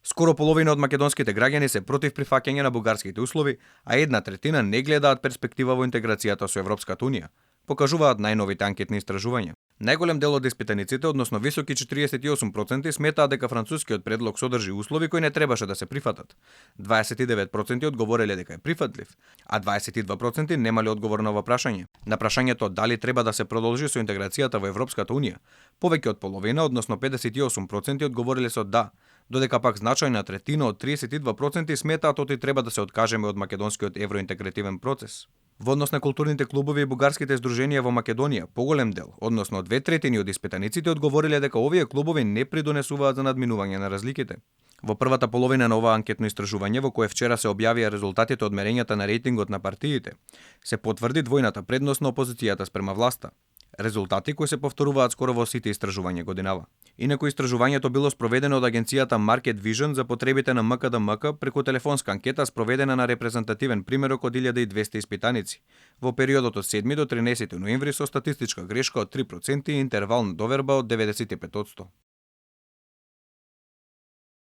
Скоро половина од македонските граѓани се против прифаќање на бугарските услови, а 1/3 не гледаат перспектива во интеграцијата со Европската унија, покажуваат најновите анкетни истражувања. Најголем дел од испитаниците, односно високи 48%, сметаат дека францускиот предлог содржи услови кои не требаше да се прифатат. 29% одговориле дека е прифатлив, а 22% немале одговор на ова прашање. На прашањето дали треба да се продолжи со интеграцијата во Европската унија, повеќе од половина, односно 58% одговориле со да, додека пак значајна третина од 32% сметаат оти треба да се откажеме од македонскиот евроинтегративен процес. Во однос на културните клубови и бугарските здруженија во Македонија, поголем дел, односно 2/3 од испитаниците одговориле дека овие клубови не придонесуваат за надминување на разликите. Во првата половина на ова анкетно истражување, во кое вчера се објавија резултатите од мерењата на рейтингот на партиите, се потврди двојната предност на опозицијата спрема власта. Резултати кои се повторуваат скоро во сите истражувања годинава. Инаку истражувањето било спроведено од агенцијата Market Vision за потребите на МКДМК преку телефонска анкета спроведена на репрезентативен примерок од 1200 испитаници во периодот од 7 до 13 ноември со статистичка грешка од 3% и интервал на доверба од 95%.